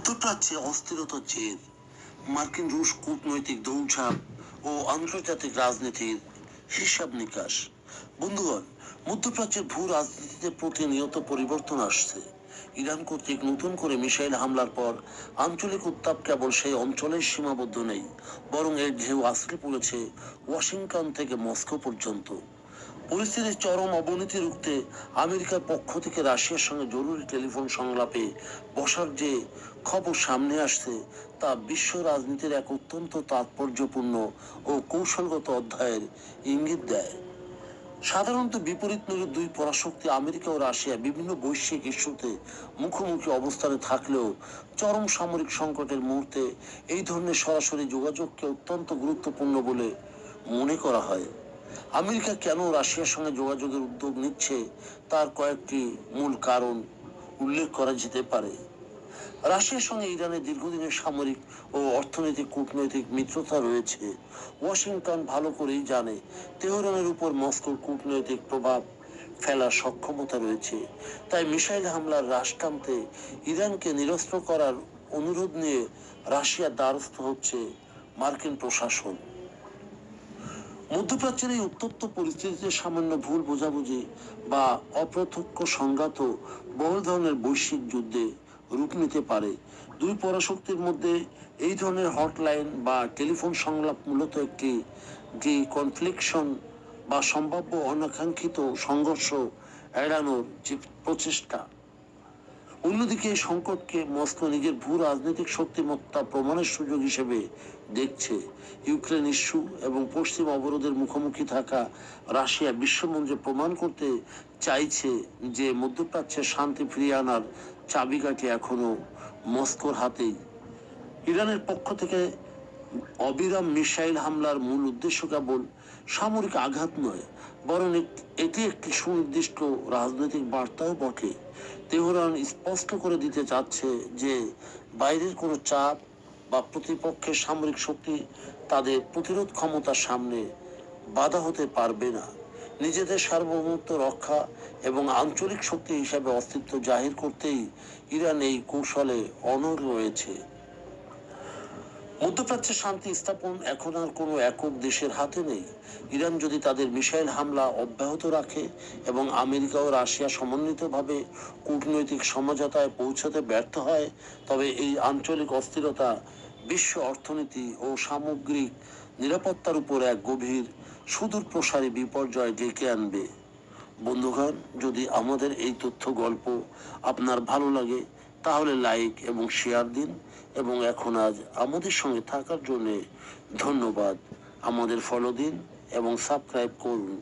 মধ্যপ্রাচ্যে অস্থিরতার জের, মার্কিন রুশ কূটনৈতিক দৌড়ঝাঁপ ও আন্তর্জাতিক রাজনীতির হিসাব নিকাশ। বন্ধুগণ, মধ্যপ্রাচ্যের ভূ রাজনীতিতে প্রতিনিয়ত পরিবর্তন আসছে। ইরান কর্তৃক নতুন করে মিসাইল হামলার পর আঞ্চলিক উত্তাপ কেবল সেই অঞ্চলের সীমাবদ্ধ নেই, বরং এর ঢেউ আছড়ে পড়েছে ওয়াশিংটন থেকে মস্কো পর্যন্ত। পরিস্থিতির চরম অবনতি রুখতে আমেরিকার পক্ষ থেকে রাশিয়ার সঙ্গে জরুরি টেলিফোন সংলাপে বসার যে খবর সামনে আসছে, তা বিশ্ব রাজনীতির এক অত্যন্ত তাৎপর্যপূর্ণ ও কৌশলগত অধ্যায়ের ইঙ্গিত দেয়। সাধারণত বিপরীত মেরুর দুই পরাশক্তি আমেরিকা ও রাশিয়া বিভিন্ন বৈশ্বিক ইস্যুতে মুখোমুখি অবস্থানে থাকলেও চরম সামরিক সংকটের মুহূর্তে এই ধরনের সরাসরি যোগাযোগকে অত্যন্ত গুরুত্বপূর্ণ বলে মনে করা হয়। আমেরিকা কেন রাশিয়ার সঙ্গে যোগাযোগের উদ্যোগ নিচ্ছে, তার কয়েকটি মূল কারণ উল্লেখ করা যেতে পারে। রাশিয়ার সঙ্গে ইরানের দীর্ঘদিনের সামরিক ও অর্থনৈতিক কূটনৈতিক মিত্রতা রয়েছে। ওয়াশিংটন ভালো করেই জানে তেহরানের উপর মস্কোর কূটনৈতিক প্রভাব ফেলার সক্ষমতা রয়েছে। তাই মিসাইল হামলার হ্রাস টানতে ইরানকে নিরস্ত্র করার অনুরোধ নিয়ে রাশিয়ার দ্বারস্থ হচ্ছে মার্কিন প্রশাসন। মধ্যপ্রাচ্যের এই উত্তপ্ত পরিস্থিতিতে সামান্য ভুল বোঝাবুঝি বা অপ্রত্যক্ষ সংঘাত বহু ধরনের বৈশ্বিক যুদ্ধে রূপ নিতে পারে। দুই পরাশক্তির মধ্যে এই ধরনের হটলাইন বা টেলিফোন সংলাপ মূলত একটি কনফ্লিকশন বা সম্ভাব্য অনাকাঙ্ক্ষিত সংঘর্ষ এড়ানোর যে প্রচেষ্টা। অন্যদিকে এই সংকটকে মস্কো নিজের ভূ রাজনৈতিক শক্তিমত্তা প্রমাণের সুযোগ হিসেবে দেখছে। ইউক্রেন ইস্যু এবং পশ্চিম অবরোধের মুখোমুখি থাকা রাশিয়া বিশ্বমঞ্চে প্রমাণ করতে চাইছে যে মধ্যপ্রাচ্যের শান্তি ফিরিয়ে আনার চাবিকাঠি এখনো মস্কোর হাতেই। ইরানের পক্ষ থেকে অবিরাম মিসাইল হামলার মূল উদ্দেশ্য কেবল সামরিক আঘাত নয়, বরং এটি একটি সুনির্দিষ্ট রাজনৈতিক বার্তাও বটে। তেহরান স্পষ্ট করে দিতে চাচ্ছে যে বাইরের কোনো চাপ বা প্রতিপক্ষের সামরিক শক্তি তাদের প্রতিরোধ ক্ষমতার সামনে বাধা হতে পারবে না। নিজেদের সার্বভৌমত্ব রক্ষা এবং আঞ্চলিক শক্তি হিসাবে অস্তিত্ব জাহির করতেই ইরান এই কৌশলে অনড় রয়েছে। মধ্যপ্রাচ্যে শান্তি স্থাপন এখন আর কোনো একক দেশের হাতে নেই। ইরান যদি তাদের মিসাইল হামলা অব্যাহত রাখে এবং আমেরিকা ও রাশিয়া সমন্বিতভাবে কূটনৈতিক সমঝোতায় পৌঁছাতে ব্যর্থ হয়, তবে এই আঞ্চলিক অস্থিরতা বিশ্ব অর্থনীতি ও সামগ্রিক নিরাপত্তার উপর এক গভীর সুদূর প্রসারী বিপর্যয় ডেকে আনবে। বন্ধুগণ, যদি আমাদের এই তথ্য গল্প আপনার ভালো লাগে তাহলে লাইক এবং শেয়ার দিন, এবং এখন আজ আমাদের সঙ্গে থাকার জন্য ধন্যবাদ। আমাদের ফলো দিন এবং সাবস্ক্রাইব করুন।